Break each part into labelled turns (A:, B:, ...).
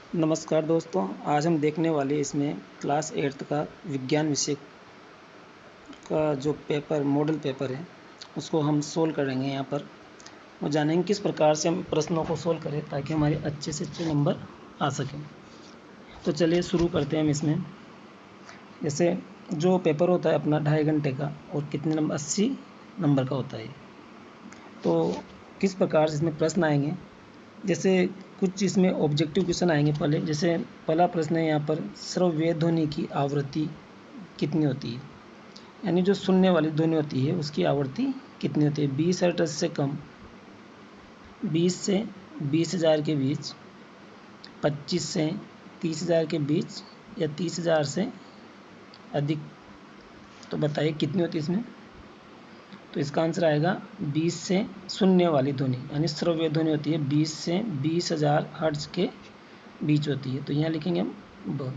A: नमस्कार दोस्तों, आज हम देखने वाले इसमें क्लास 8th का विज्ञान विषय का जो पेपर मॉडल पेपर है उसको हम सोल्व करेंगे। यहाँ पर वो जानेंगे किस प्रकार से हम प्रश्नों को सोल्व करें ताकि हमारे अच्छे से अच्छे नंबर आ सकें। तो चलिए शुरू करते हैं हम इसमें। जैसे जो पेपर होता है अपना 2.5 घंटे का और कितने नंबर 80 नंबर का होता है। तो किस प्रकार से इसमें प्रश्न आएंगे, जैसे कुछ इसमें ऑब्जेक्टिव क्वेश्चन आएंगे। पहले जैसे पहला प्रश्न है यहाँ पर, श्रव्य ध्वनि की आवृत्ति कितनी होती है, यानी जो सुनने वाली ध्वनि होती है उसकी आवृत्ति कितनी होती है। 20 हर्ट्ज से कम, 20 से 20,000 के बीच, 25 से 30,000 के बीच या 30,000 से अधिक। तो बताइए कितनी होती है इसमें। तो इसका आंसर आएगा 20 से सुनने वाली ध्वनि, यानी श्रव्य ध्वनि होती है 20 से 20,000 हर्ट्ज के बीच होती है। तो यहाँ लिखेंगे हम 2।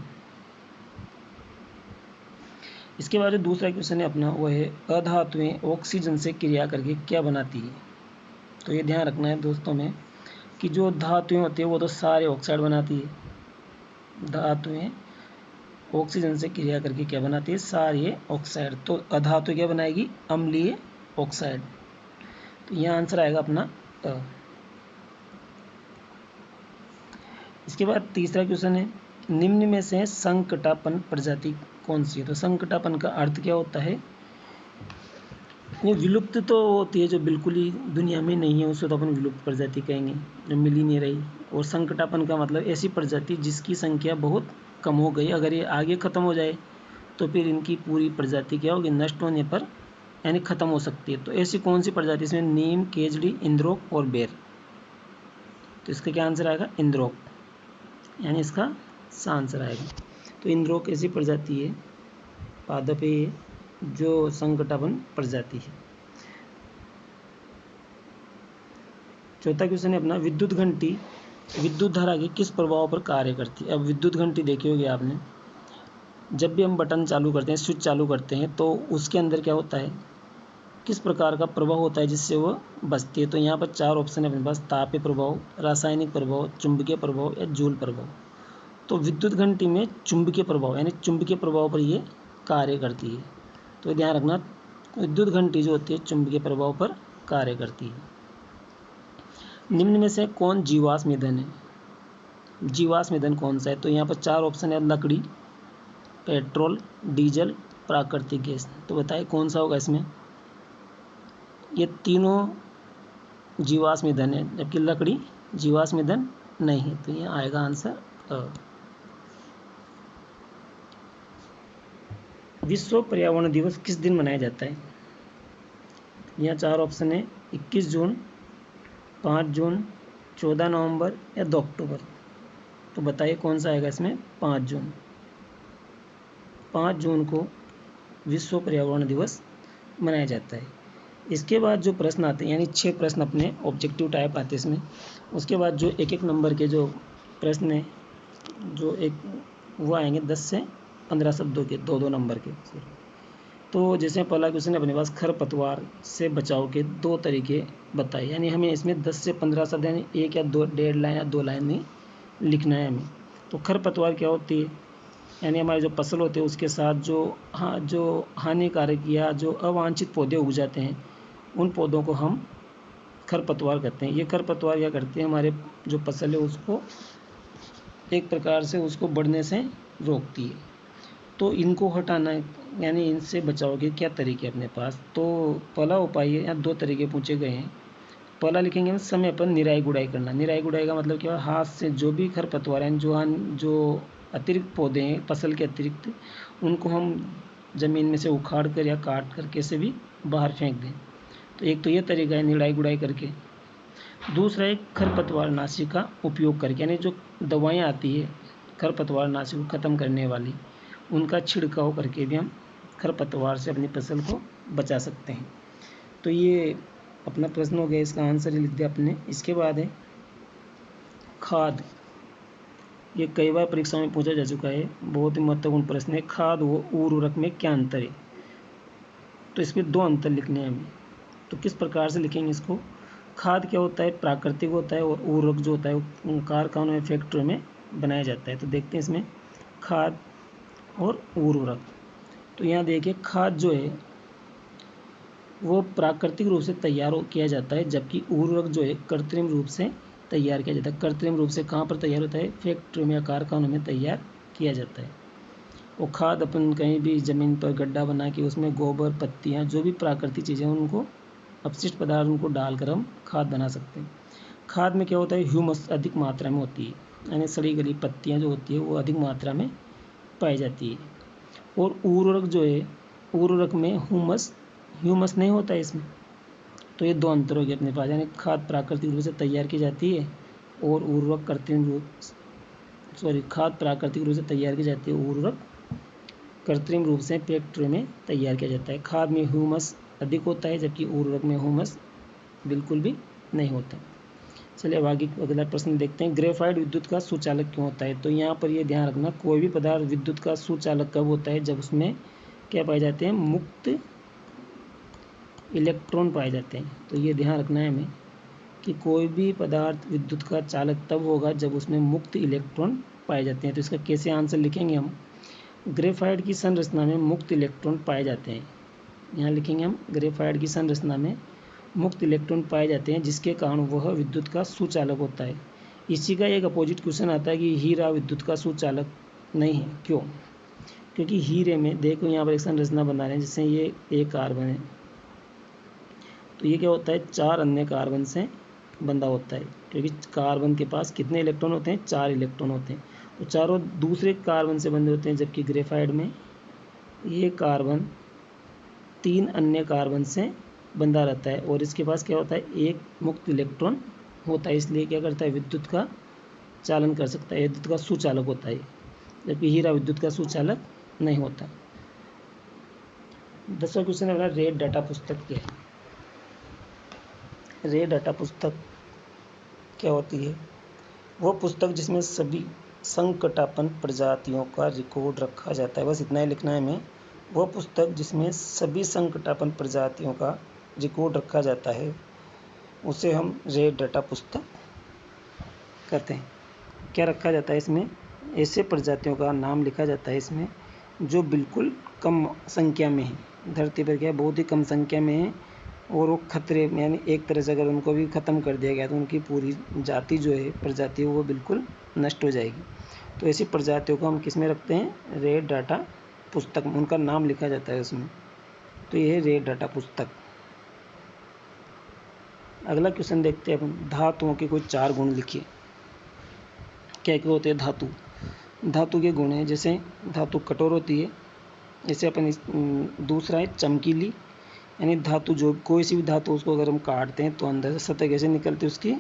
A: इसके बाद जो दूसरा क्वेश्चन है अपना वो है, अधातुएं ऑक्सीजन से क्रिया करके क्या बनाती है। तो ये ध्यान रखना है दोस्तों में कि जो धातुएं होती है वो तो सारे ऑक्साइड बनाती है। धातुएं ऑक्सीजन से क्रिया करके क्या बनाती है, सारे ऑक्साइड। तो अधातु क्या बनाएगी, अम्लीय ऑक्साइड। तो यहाँ आंसर आएगा अपना अ। इसके बाद तीसरा क्वेश्चन है, निम्न में से संकटापन प्रजाति कौन सी है। तो संकटापन का अर्थ क्या होता है, वो विलुप्त तो होती है जो बिल्कुल ही दुनिया में नहीं है, उसे तो अपन विलुप्त प्रजाति कहेंगे, जो मिल ही नहीं रही। और संकटापन का मतलब ऐसी प्रजाति जिसकी संख्या बहुत कम हो गई, अगर ये आगे ख़त्म हो जाए तो फिर इनकी पूरी प्रजाति क्या होगी, नष्ट होने पर यानी ख़त्म हो सकती है। तो ऐसी कौन सी प्रजाति, इसमें नीम, केजड़ी, इंद्रोक और बेर। तो इसका क्या आंसर आएगा, इंद्रोक, यानी इसका सा आंसर आएगा। तो इंद्रोक ऐसी प्रजाति है, पादपेय जो संकटापन प्रजाति है। चौथा क्वेश्चन है अपना, विद्युत घंटी विद्युत धारा के किस प्रभाव पर कार्य करती है। अब विद्युत घंटी देखी होगी आपने, जब भी हम बटन चालू करते हैं, स्विच चालू करते हैं, तो उसके अंदर क्या होता है, किस प्रकार का प्रभाव होता है जिससे वो बजती है। तो यहाँ पर 4 ऑप्शन है अपने पास, तापीय प्रभाव, रासायनिक प्रभाव, चुंबकीय प्रभाव या जूल प्रभाव। तो विद्युत घंटी में चुंबकीय प्रभाव, यानी चुंबकीय प्रभाव पर ये कार्य करती है। तो ध्यान रखना, विद्युत घंटी जो होती है चुंबकीय प्रभाव पर कार्य करती है। निम्न में से कौन जीवाश्म ईंधन है, जीवाश्म ईंधन कौन सा है। तो यहाँ पर 4 ऑप्शन है, लकड़ी, पेट्रोल, डीजल, प्राकृतिक गैस। तो बताइए कौन सा होगा इसमें। ये तीनों जीवाश्म ईंधन है, जबकि लकड़ी जीवाश्म ईंधन नहीं है। तो यहाँ आएगा आंसर अ। विश्व पर्यावरण दिवस किस दिन मनाया जाता है। यहाँ 4 ऑप्शन है, 21 जून, 5 जून, 14 नवंबर या 2 अक्टूबर। तो बताइए कौन सा आएगा इसमें, 5 जून। 5 जून को विश्व पर्यावरण दिवस मनाया जाता है। इसके बाद जो प्रश्न आते हैं, यानी 6 प्रश्न अपने ऑब्जेक्टिव टाइप आते हैं इसमें। उसके बाद जो एक नंबर के जो प्रश्न हैं, जो वो आएंगे 10 से 15 शब्दों के, 2 नंबर के। तो जैसे पहला क्वेश्चन है अपने पास, खरपतवार से बचाव के 2 तरीके बताइए। यानी हमें इसमें 10 से 15 शब्द, यानी 1 या 2, 1.5 लाइन या 2 लाइन में लिखना है हमें। तो खरपतवार क्या होती है, यानी हमारी जो फसल होती है उसके साथ जो हानिकारक या जो अवांछित पौधे उग जाते हैं, उन पौधों को हम खरपतवार कहते हैं। ये खरपतवार क्या करते हैं, हमारे जो फसल है उसको एक प्रकार से उसको बढ़ने से रोकती है। तो इनको हटाना है, यानी इनसे बचाव के क्या तरीके अपने पास। तो पहला उपाय है, यहाँ 2 तरीके पूछे गए हैं। पहला लिखेंगे हम, समय पर निराई गुड़ाई करना। निराई गुड़ाई का मतलब क्या है, हाथ से जो भी खरपतवार हैं, जो अतिरिक्त पौधे हैं फसल के अतिरिक्त, उनको हम ज़मीन में से उखाड़ कर या काट कर कैसे भी बाहर फेंक दें। तो एक तो ये तरीका है निराई गुड़ाई करके। दूसरा है खरपतवार नाशी का उपयोग करके, यानी जो दवाएं आती है खरपतवार नाशी को ख़त्म करने वाली, उनका छिड़काव करके भी हम खरपतवार से अपनी फसल को बचा सकते हैं। तो ये अपना प्रश्न हो गया, इसका आंसर लिख दिया आपने। इसके बाद है खाद। ये कई बार परीक्षा में पूछा जा चुका है, बहुत ही महत्वपूर्ण प्रश्न है। खाद व उर्वरक में क्या अंतर है। तो इसमें 2 अंतर लिखने हैं हमें। तो किस प्रकार से लिखेंगे इसको। खाद क्या होता है, प्राकृतिक होता है, और उर्वरक जो होता है वो कारखानों में, फैक्ट्रियों में बनाया जाता है। तो देखते हैं इसमें खाद और उर्वरक। तो यहाँ देखिए खाद जो है वो प्राकृतिक रूप से तैयार किया जाता है, जबकि उर्वरक जो है कृत्रिम रूप से तैयार किया जाता है। कृत्रिम रूप से कहाँ पर तैयार होता है? फैक्ट्री में या कारखानों में तैयार किया जाता है। वो खाद अपन कहीं भी ज़मीन पर गड्ढा बना के उसमें गोबर, पत्तियाँ, जो भी प्राकृतिक चीज़ें हैं उनको अपशिष्ट पदार्थ उनको डालकर हम खाद बना सकते हैं। खाद में क्या होता है? ह्यूमस अधिक मात्रा में होती है, यानी सड़ी गली पत्तियाँ जो होती है वो अधिक मात्रा में पाई जाती है। और उर्वरक जो है, उर्वरक में ह्यूमस नहीं होता है इसमें। तो ये दो अंतर हो गए अपने पास, यानी खाद प्राकृतिक रूप से तैयार की जाती है और उर्वरक खाद प्राकृतिक रूप से तैयार की जाती है, उर्वरक कृत्रिम रूप से फैक्ट्री में तैयार किया जाता है। खाद में ह्यूमस अधिक होता है, जबकि उर्वरक में ह्यूमस बिल्कुल भी नहीं होता। चलिए अब आगे अगला प्रश्न देखते हैं। ग्रेफाइट विद्युत का सुचालक क्यों होता है? तो यहाँ पर ये ध्यान रखना, कोई भी पदार्थ विद्युत का सुचालक कब होता है? जब उसमें क्या पाए जाते हैं? मुक्त इलेक्ट्रॉन पाए जाते हैं। तो ये ध्यान रखना है हमें कि कोई भी पदार्थ विद्युत का चालक तब होगा जब उसमें मुक्त इलेक्ट्रॉन पाए जाते हैं। तो इसका कैसे आंसर लिखेंगे हम? ग्रेफाइट की संरचना में मुक्त इलेक्ट्रॉन पाए जाते हैं। यहाँ लिखेंगे हम, ग्रेफाइट की संरचना में मुक्त इलेक्ट्रॉन पाए जाते हैं, जिसके कारण वह विद्युत का सुचालक होता है। इसी का एक अपोजिट क्वेश्चन आता है कि हीरा विद्युत का सुचालक नहीं है, क्यों? क्योंकि हीरे में देखो यहाँ पर एक संरचना बना रहे हैं जिससे ये एक कार्बन है, तो ये क्या होता है? 4 अन्य कार्बन से बंधा होता है, क्योंकि कार्बन के पास कितने इलेक्ट्रॉन होते हैं? 4 इलेक्ट्रॉन होते हैं। तो चारों दूसरे कार्बन से बंधे होते हैं, जबकि ग्रेफाइट में ये कार्बन 3 अन्य कार्बन से बंधा रहता है और इसके पास क्या होता है? एक मुक्त इलेक्ट्रॉन होता है, इसलिए क्या करता है? विद्युत का चालन कर सकता है, विद्युत का सुचालक होता है, जबकि हीरा विद्युत का सुचालक नहीं होता। 10वां क्वेश्चन है हमारा, रेड डाटा पुस्तक क्या है? रेड डाटा पुस्तक क्या होती है? वो पुस्तक जिसमें सभी संकटापन प्रजातियों का रिकॉर्ड रखा जाता है। बस इतना ही लिखना है हमें। वह पुस्तक जिसमें सभी संकटापन प्रजातियों का रिकॉर्ड रखा जाता है, उसे हम रेड डाटा पुस्तक कहते हैं। क्या रखा जाता है इसमें? ऐसे प्रजातियों का नाम लिखा जाता है इसमें जो बिल्कुल कम संख्या में है, धरती पर क्या बहुत ही कम संख्या में है, और वो खतरे में, यानी एक तरह से अगर उनको भी ख़त्म कर दिया गया तो उनकी पूरी जाति जो है, प्रजाति, वो बिल्कुल नष्ट हो जाएगी। तो ऐसी प्रजातियों को हम किस में रखते हैं? रेड डाटा पुस्तक में, उनका नाम लिखा जाता है उसमें। तो ये है रेड डाटा पुस्तक। अगला क्वेश्चन देखते हैं अपन। धातुओं के कोई 4 गुण लिखिए। क्या क्या होते हैं धातु? धातु के गुण हैं, जैसे धातु कठोर होती है, जैसे अपन दूसरा है चमकीली, यानी धातु जो कोई सी भी धातु उसको अगर हम काटते हैं तो अंदर से सतह कैसे निकलती है उसकी?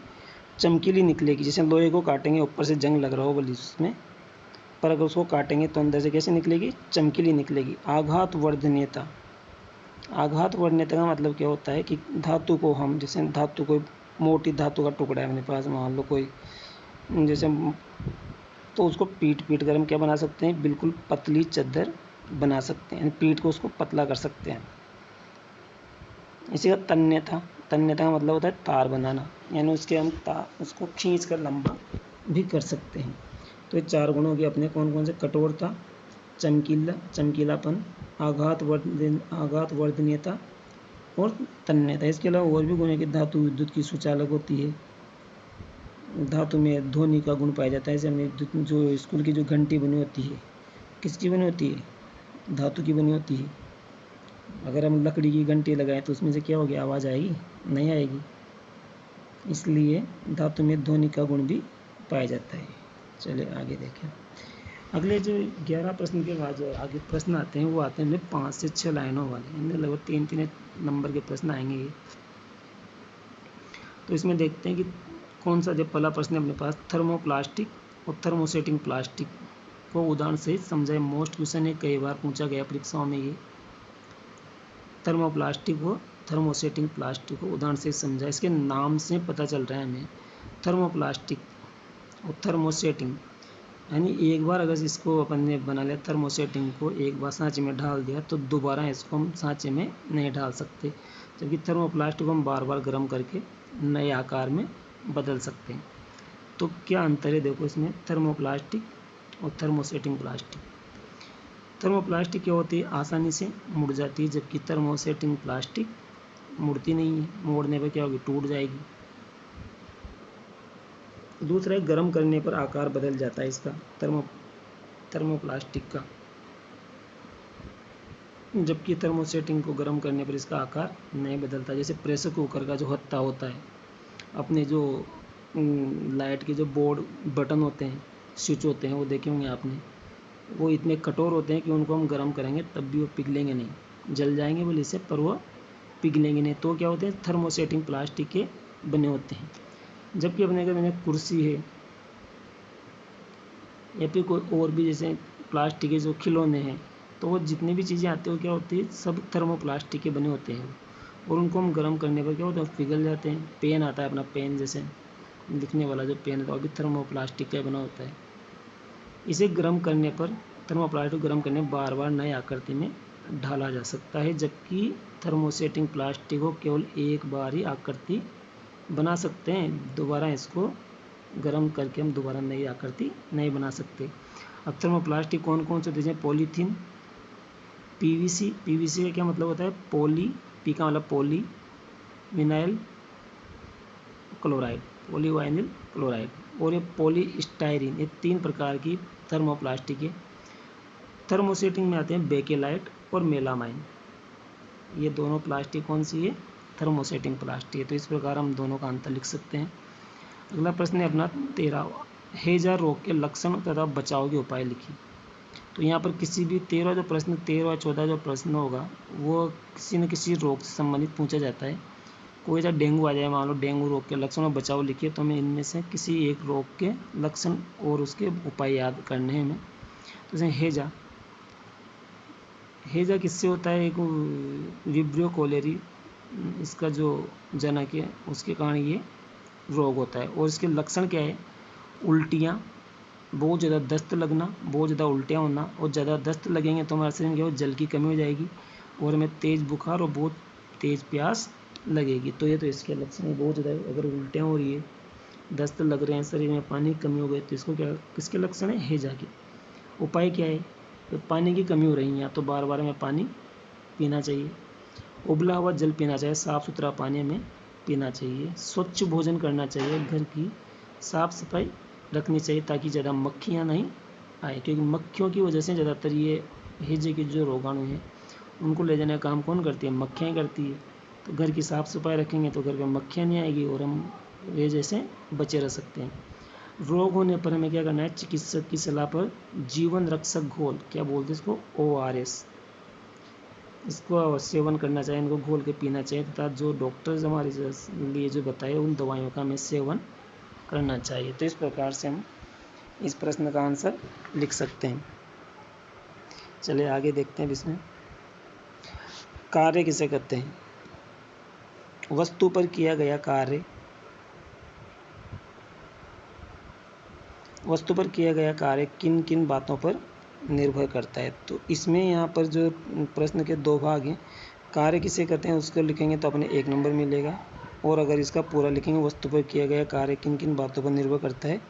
A: चमकीली निकलेगी। जैसे लोहे को काटेंगे ऊपर से जंग लग रहा हो बल्कि उसमें, पर अगर उसको काटेंगे तो अंदर से कैसे निकलेगी? चमकीली निकलेगी। आघात वर्धनीयता। आघात वर्धनीयता का मतलब क्या होता है कि धातु को हम, जैसे धातु कोई मोटी धातु का टुकड़ा है अपने पास, मान लो कोई, जैसे, तो उसको पीट कर हम क्या बना सकते हैं? बिल्कुल पतली चादर बना सकते हैं, यानी पीट को उसको पतला कर सकते हैं। इसी का तन्यता। तन्यता का मतलब होता है तार बनाना, यानी उसके हम उसको खींच कर लंबा भी कर सकते हैं। तो ये 4 गुणों के अपने कौन कौन से? कठोरता, चमकीलापन, आघात वर्धनीयता और तन्यता। इसके अलावा और भी गुण है कि धातु विद्युत की सुचालक होती है, धातु में ध्वनि का गुण पाया जाता है। जैसे विद्युत जो स्कूल की जो घंटी बनी होती है, किसकी बनी होती है? धातु की बनी होती है। अगर हम लकड़ी की घंटी लगाएं तो उसमें से क्या होगी? आवाज़ आएगी? नहीं आएगी। इसलिए धातु में ध्वनि का गुण भी पाया जाता है। चलिए आगे देखें। अगले जो 11 प्रश्न के बाद जो आगे प्रश्न आते हैं वो आते हैं 5 से 6 लाइनों वाले, इनमें लगभग 3-3 नंबर के प्रश्न आएंगे ये। तो इसमें देखते हैं कि कौन सा जो पहला प्रश्न है अपने पास, थर्मोप्लास्टिक और थर्मोसेटिंग प्लास्टिक को उदाहरण सहित समझाए। मोस्ट क्वेश्चन है, कई बार पूछा गया परीक्षाओं में ये। थर्मोप्लास्टिक व थर्मोसेटिंग प्लास्टिक को उदाहरण से समझा। इसके नाम से पता चल रहा है हमें, थर्मोप्लास्टिक और थर्मोसेटिंग, यानी एक बार अगर इसको अपन ने बना लिया थर्मोसेटिंग को, एक बार सांचे में डाल दिया तो दोबारा इसको हम सांचे में नहीं डाल सकते, जबकि थर्मोप्लास्टिक को हम बार बार गर्म करके नए आकार में बदल सकते हैं। तो क्या अंतर है देखो इसमें, थर्मोप्लास्टिक और थर्मोसेटिंग प्लास्टिक। थर्मोप्लास्टिक क्या होती है, आसानी से मुड़ जाती है, जबकि थर्मोसेटिंग प्लास्टिक मुड़ती नहीं है, मोड़ने पर क्या होगी, टूट जाएगी। दूसरा है गर्म करने पर आकार बदल जाता है इसका, थर्मोप्लास्टिक का, जबकि थर्मोसेटिंग को गर्म करने पर इसका आकार नहीं बदलता। जैसे प्रेशर कुकर का जो हत्था होता है, अपने जो लाइट के जो बोर्ड बटन होते हैं, स्विच होते हैं, वो देखे होंगे आपने, वो इतने कठोर होते हैं कि उनको हम गर्म करेंगे तब भी वो पिघलेंगे नहीं, जल जाएंगे बोले इससे, पर वो पिघलेंगे नहीं। तो क्या होते हैं, थर्मोसेटिंग प्लास्टिक के बने होते हैं। जबकि अपने अगर मैंने कुर्सी है या फिर कोई और भी जैसे प्लास्टिक के जो खिलौने हैं, तो वो जितनी भी चीज़ें आती हैं वो क्या होती है, सब थर्मोप्लास्टिक के बने होते हैं, और उनको हम गर्म करने पर क्या होता है, पिघल जाते हैं। पेन आता है अपना, पेन जैसे लिखने वाला जो पेन होता है वो भी थर्मोप्लास्टिक का बना होता है। इसे गर्म करने पर, थर्मोप्लास्टिक को गर्म करने बार बार नए आकृति में ढाला जा सकता है, जबकि थर्मोसेटिंग प्लास्टिक को केवल एक बार ही आकृति बना सकते हैं, दोबारा इसको गर्म करके हम दोबारा नई आकृति नहीं बना सकते। अब थर्मोप्लास्टिक कौन कौन से होते हैं, पॉलीथीन, पीवीसी, पीवीसी का क्या मतलब होता है, पॉली, पी का मतलब पॉली विनाइल क्लोराइड, पॉलीवाइनिल क्लोराइड, और ये पॉलीस्टाइरीन, ये 3 प्रकार की थर्मोप्लास्टिक है। थर्मोसेटिंग में आते हैं बेकेलाइट और मेलामाइन, ये दोनों प्लास्टिक कौन सी है, थर्मोसेटिंग प्लास्टिक है। तो इस प्रकार हम दोनों का अंतर लिख सकते हैं। अगला प्रश्न है अपना 13वां, हैजा रोग के लक्षण तथा बचाव के उपाय लिखिए। तो यहाँ पर किसी भी 13 जो प्रश्न, 13 14 जो प्रश्न होगा वो किसी न किसी रोग से संबंधित पूछा जाता है। कोई सा डेंगू आ जाए, मान लो डेंगू रोग के लक्षण और बचाव लिखिए, तो हमें इनमें से किसी एक रोग के लक्षण और उसके उपाय याद करने हैं हमें। तो जैसे हैजा, हैजा किससे होता है, एक विब्रियो कोलेरी, इसका जो जनक है उसके कारण ये रोग होता है। और इसके लक्षण क्या है, उल्टियाँ, बहुत ज़्यादा दस्त लगना, बहुत ज़्यादा उल्टियाँ होना, और ज़्यादा दस्त लगेंगे तो हमारे शरीर में क्या हो, जल की कमी हो जाएगी, और हमें तेज़ बुखार और बहुत तेज़ प्यास लगेगी। तो ये तो इसके लक्षण है, बहुत ज़्यादा अगर उल्टियाँ हो रही है, दस्त लग रहे हैं, शरीर में पानी की कमी हो गई, तो इसको क्या, किसके लक्षण है, हैजा के। उपाय क्या है, तो पानी की कमी हो रही है या तो बार बार हमें पानी पीना चाहिए, उबला हुआ जल पीना चाहिए, साफ़ सुथरा पानी हमें पीना चाहिए, स्वच्छ भोजन करना चाहिए, घर की साफ़ सफाई रखनी चाहिए ताकि ज़्यादा मक्खियाँ नहीं आए, क्योंकि मक्खियों की वजह से ज़्यादातर ये हैजे के जो रोगाणु हैं उनको ले जाने का काम कौन करती है, मक्खियाँ करती है। तो घर की साफ़ सफाई रखेंगे तो घर पर मक्खियाँ नहीं आएगी और हम हैजे से बचे रह सकते हैं। रोग होने पर हमें क्या करना है, चिकित्सक की सलाह पर जीवन रक्षक घोल, क्या बोलते हैं इसको, ORS, इसको सेवन करना चाहिए, इनको घोल के पीना चाहिए, तथा जो डॉक्टर्स हमारे लिए जो बताए उन दवाइयों का हमें सेवन करना चाहिए। तो इस प्रकार से हम इस प्रश्न का आंसर लिख सकते हैं। चलिए आगे देखते हैं इसमें, कार्य किसे कहते हैं, वस्तु पर किया गया कार्य, वस्तु पर किया गया कार्य किन किन बातों पर निर्भर करता है। तो इसमें यहाँ पर जो प्रश्न के 2 भाग हैं, कार्य किसे कहते हैं उसको लिखेंगे तो अपने 1 नंबर मिलेगा, और अगर इसका पूरा लिखेंगे वस्तु पर किया गया कार्य किन किन बातों पर निर्भर करता है,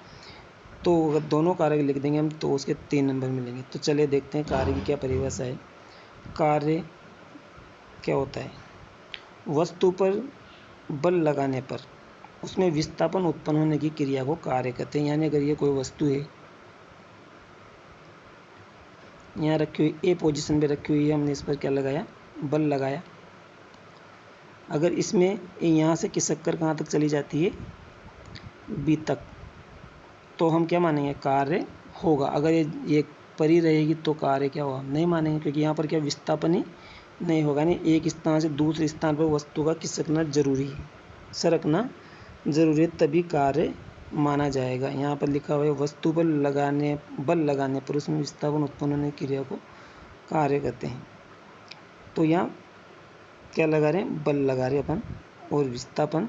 A: तो अगर दोनों कार्य लिख देंगे हम तो उसके 3 नंबर मिलेंगे। तो चलिए देखते हैं कार्य की क्या परिभाषा है। कार्य क्या होता है, वस्तु पर बल लगाने पर उसमें विस्थापन उत्पन्न होने की क्रिया को कार्य कहते हैं। यानी अगर ये कोई वस्तु है, यहाँ रखी हुई ए पोजीशन पे रखी हुई है, हमने इस पर क्या लगाया, बल लगाया, अगर इसमें यहाँ से खिसक कर कहाँ तक चली जाती है, बी तक, तो हम क्या मानेंगे, कार्य होगा। अगर ये परी रहेगी तो कार्य क्या होगा, नहीं मानेंगे, क्योंकि यहाँ पर क्या विस्थापन ही नहीं होगा। नहीं, एक स्थान से दूसरे स्थान पर वस्तु का खिसकना जरूरी है, सरकना जरूरी है, तभी कार्य माना जाएगा। यहाँ पर लिखा हुआ है वस्तु पर बल लगाने पर उसमें विस्थापन उत्पन्न होने की क्रिया को कार्य कहते हैं। तो यहाँ क्या लगा रहे हैं, बल लगा रहे अपन, और विस्थापन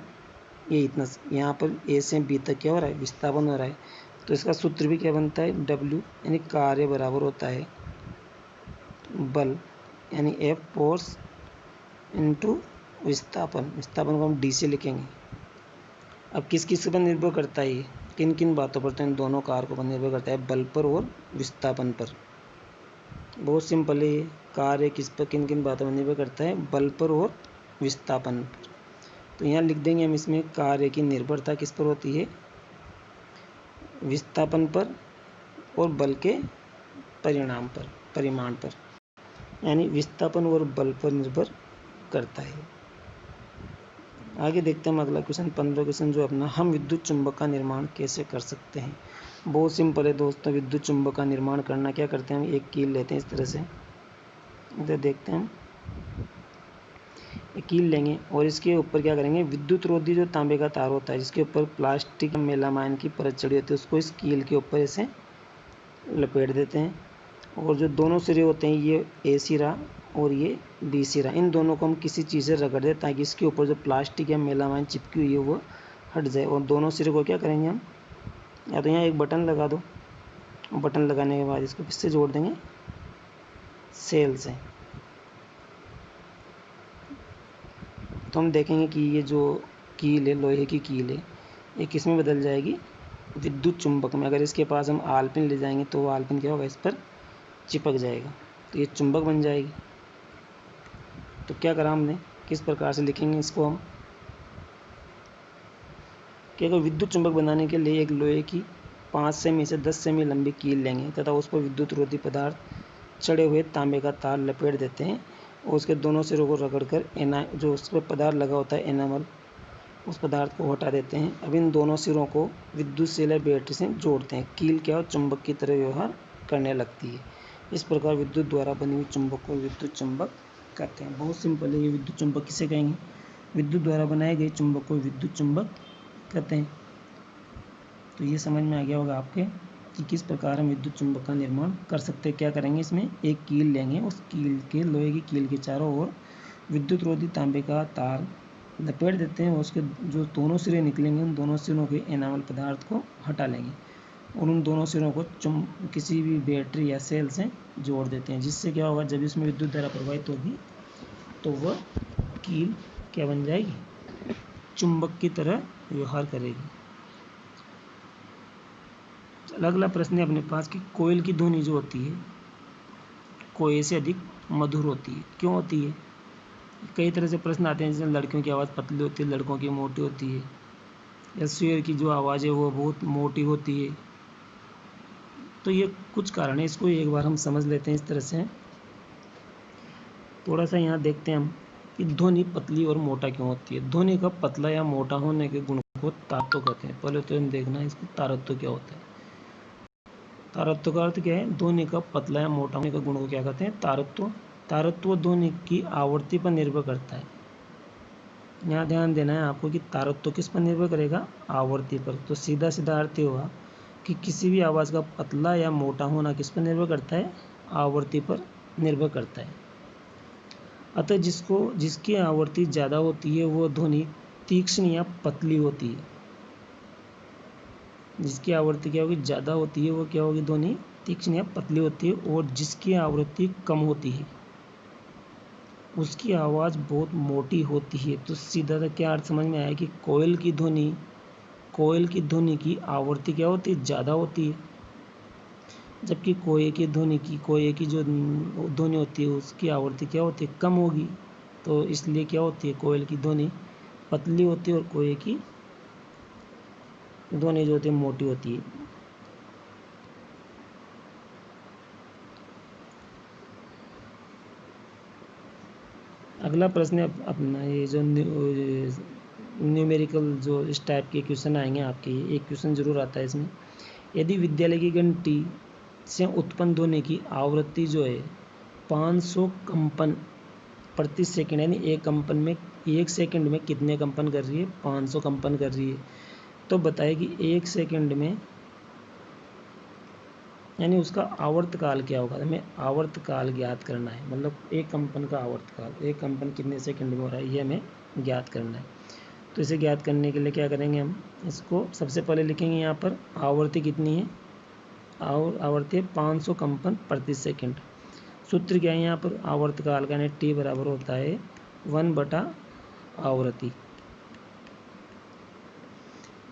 A: ये इतना, यहाँ पर ए से बी तक क्या हो रहा है, विस्थापन हो रहा है। तो इसका सूत्र भी क्या बनता है, W, यानी कार्य बराबर होता है बल, यानी F फोर्स इंटू विस्थापन, विस्थापन को हम D से लिखेंगे। अब किस किस पर निर्भर करता है, किन किन बातों पर, तो इन दोनों कारकों पर निर्भर करता है, बल पर और विस्थापन पर। बहुत सिंपल है ये। कार्य किस पर, किन किन बातों पर निर्भर करता है, बल पर और विस्थापन पर। तो यहाँ लिख देंगे हम इसमें, कार्य की निर्भरता किस पर होती है, विस्थापन पर और बल के परिमाण पर, यानी विस्थापन और बल पर निर्भर करता है। आगे देखते हैं हम अगला क्वेश्चन 15 क्वेश्चन जो अपना, हम विद्युत चुंबक का निर्माण कैसे कर सकते हैं। बहुत सिंपल है दोस्तों, विद्युत चुंबक का निर्माण करना क्या करते हैं हम, एक कील लेते हैं इस तरह से, इधर देखते हैं हम, एक कील लेंगे और इसके ऊपर क्या करेंगे, विद्युत रोधी जो तांबे का तार होता है जिसके ऊपर प्लास्टिक मेलामाइन की परत चढ़ी होती है, उसको इस कील के ऊपर ऐसे लपेट देते हैं। और जो दोनों सिरे होते हैं, ये ए सिरा और ये बी सिरा, इन दोनों को हम किसी चीज़ से रगड़ दें ताकि इसके ऊपर जो प्लास्टिक या मेलामाइन चिपकी हुई है वो हट जाए। और दोनों सिरे को क्या करेंगे हम, या तो यहाँ एक बटन लगा दो, बटन लगाने के बाद इसको किससे जोड़ देंगे, सेल से। तो हम देखेंगे कि ये जो कील है, लोहे की कील है, ये किस में बदल जाएगी, विद्युत चुंबक में। अगर इसके पास हम आलपिन ले जाएंगे तो वो आलपिन क्या होगा, इस पर चिपक जाएगा, तो ये चुंबक बन जाएगी। तो क्या करा हमने, किस प्रकार से लिखेंगे इसको हम, कि अगर विद्युत चुंबक बनाने के लिए एक लोहे की 5 सेमी से 10 सेमी लंबी कील लेंगे तथा उस पर विद्युत रोधी पदार्थ चढ़े हुए तांबे का तार लपेट देते हैं और उसके दोनों सिरों को रगड़कर जो उस पर पदार्थ लगा होता है एनामल, उस पदार्थ को हटा देते हैं। अब इन दोनों सिरों को विद्युत सेल या बैटरी से जोड़ते हैं। कील क्या हो, चुंबक की तरह व्यवहार करने लगती है। इस प्रकार विद्युत द्वारा बनी हुई चुंबक को विद्युत चुंबक कहते हैं। बहुत सिंपल है ये, विद्युत चुंबक किसे कहेंगे, विद्युत द्वारा बनाए गए चुंबक को विद्युत चुंबक कहते हैं। तो ये समझ में आ गया होगा आपके कि किस प्रकार हम विद्युत चुंबक का निर्माण कर सकते हैं। क्या करेंगे, इसमें एक कील लेंगे, उस कील के, लोहे की कील के चारों ओर विद्युत रोधी तांबे का तार लपेट देते हैं और उसके जो दोनों सिरे निकलेंगे उन दोनों सिरों के एनामल पदार्थ को हटा लेंगे और उन दोनों सिरों को किसी भी बैटरी या सेल से जोड़ देते हैं, जिससे क्या होगा, जब इसमें विद्युत धारा प्रवाहित होगी तो वह कील क्या बन जाएगी, चुंबक की तरह व्यवहार करेगी। अगला प्रश्न है अपने पास कि कोयल की ध्वनि जो होती है कोए से अधिक मधुर होती है, क्यों होती है। कई तरह से प्रश्न आते हैं, जैसे लड़कियों की आवाज़ पतली होती है, लड़कों की मोटी होती है, या शेर की जो आवाज़ है वो बहुत मोटी होती है। तो ये कुछ कारण है, इसको एक बार हम समझ लेते हैं इस तरह से। थोड़ा सा यहाँ देखते हैं हम कि ध्वनि पतली और मोटा क्यों होती है। ध्वनि का पतला या मोटा होने के गुण को तारत्व कहते हैं। पहले तो हम देखना है इसको तारत्व क्या होता है। तारत्व का अर्थ क्या है, ध्वनि का पतला या मोटा होने के गुण को क्या कहते हैं, तारत्व। तारत्व ध्वनि की आवृत्ति पर निर्भर करता है। यहाँ ध्यान देना है आपको कि तारत्व किस पर निर्भर करेगा, आवृत्ति पर। तो सीधा सीधा अर्थ हुआ कि किसी भी आवाज़ का पतला या मोटा होना किस पर निर्भर करता है, आवृत्ति पर निर्भर करता है। अतः जिसकी आवृत्ति ज़्यादा होती है वो ध्वनि तीक्ष्ण या पतली होती है। जिसकी आवृत्ति क्या होगी, ज़्यादा होती है, वो क्या होगी, ध्वनि तीक्ष्ण या पतली होती है। और जिसकी आवृत्ति कम होती है उसकी आवाज़ बहुत मोटी होती है। तो सीधा सा क्या अर्थ समझ में आया कि कोयल की ध्वनि की आवृत्ति क्या होती है, ज़्यादा होती है, जबकि कोए की जो ध्वनि होती है उसकी आवृत्ति क्या होती है, कम होगी। तो इसलिए क्या होती है, कोयल की ध्वनि पतली होती है और कोए की ध्वनि जो होती है मोटी होती है। अगला प्रश्न है अपना, ये जो न्यूमेरिकल जो इस टाइप के क्वेश्चन आएंगे आपके, एक क्वेश्चन जरूर आता है इसमें। यदि विद्यालय की घंटी से उत्पन्न ध्वनि की आवृत्ति जो है 500 कंपन प्रति सेकंड, यानी एक सेकंड में कितने कंपन कर रही है, 500 कंपन कर रही है। तो बताए कि एक सेकंड में, यानी उसका आवर्तकाल क्या होगा। हमें आवर्तकाल ज्ञात करना है, मतलब एक कंपन का आवर्तकाल, एक कंपन कितने सेकंड में हो रहा है ये हमें ज्ञात करना है। तो इसे ज्ञात करने के लिए क्या करेंगे, हम इसको सबसे पहले लिखेंगे यहाँ पर आवृत्ति कितनी है, आवृत्ति 500 कंपन प्रति सेकंड। सूत्र क्या है यहाँ पर, आवर्तकाल का, यानी टी बराबर होता है 1/आवृत्ति।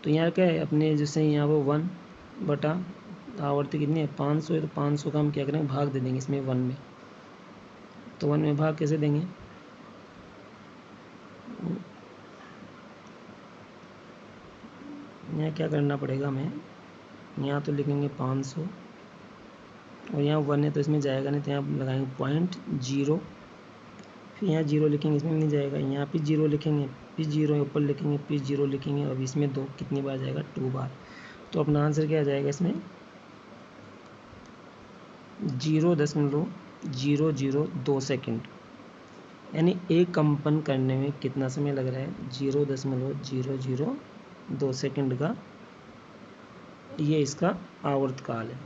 A: तो यहाँ क्या है अपने, जैसे यहाँ वो 1 बटा आवर्ती कितनी है 500 है, तो 500 का हम क्या करेंगे भाग दे देंगे इसमें 1 में। तो 1 में भाग कैसे देंगे, यहाँ क्या करना पड़ेगा हमें, यहाँ तो लिखेंगे 500 और यहाँ 1 है तो इसमें जाएगा नहीं, तो यहाँ लगाएंगे 0.0, फिर यहाँ 0 लिखेंगे, इसमें नहीं जाएगा, यहाँ पे 0 लिखेंगे, फिर 0 ऊपर लिखेंगे, फिर 0 लिखेंगे, अब इसमें 2 कितनी बार जाएगा 2 बार। तो अपना आंसर क्या आ जाएगा इसमें 0.002 सेकेंड, यानी एक कंपन करने में कितना समय लग रहा है 0.002 सेकेंड का, ये इसका आवर्तकाल है।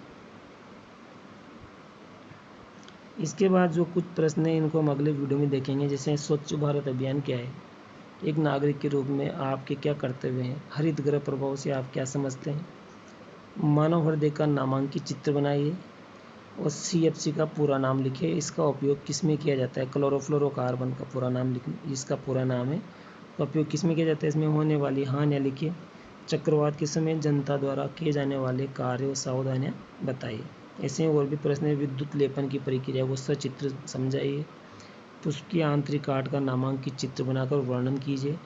A: इसके बाद जो कुछ प्रश्न हैं इनको हम अगले वीडियो में देखेंगे। जैसे स्वच्छ भारत अभियान क्या है, एक नागरिक के रूप में आपके क्या कर्तव्य हैं, हरित गृह प्रभाव से आप क्या समझते हैं, मानव हृदय का नामांकित चित्र बनाइए और CFC का पूरा नाम लिखिए, इसका उपयोग किस में किया जाता है, क्लोरोफ्लोरोकार्बन का पूरा नाम लिखिए, इसका पूरा नाम है, उपयोग किस में किया जाता है, इसमें होने वाली हानियाँ लिखिए, चक्रवात के समय जनता द्वारा किए जाने वाले कार्य और सावधानियाँ बताइए। ऐसे और भी प्रश्न है, विद्युत लेपन की प्रक्रिया को सचित्र समझाइए, पुष्प की आंतरिक काट का नामांकित चित्र बनाकर वर्णन कीजिए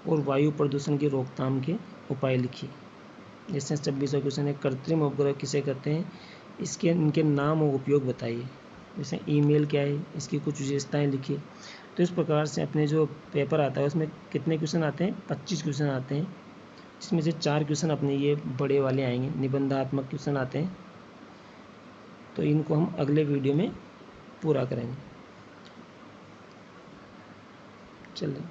A: और वायु प्रदूषण की रोकथाम के उपाय लिखिए। जैसे 26वां क्वेश्चन है, कृत्रिम उपग्रह किसे कहते हैं, इनके नाम और उपयोग बताइए। जैसे ईमेल क्या है, इसकी कुछ विशेषताएं लिखिए। तो इस प्रकार से अपने जो पेपर आता है उसमें कितने क्वेश्चन आते हैं 25 क्वेश्चन आते हैं, जिसमें से 4 क्वेश्चन अपने ये बड़े वाले आएंगे, निबंधात्मक क्वेश्चन आते हैं। तो इनको हम अगले वीडियो में पूरा करेंगे। चलिए।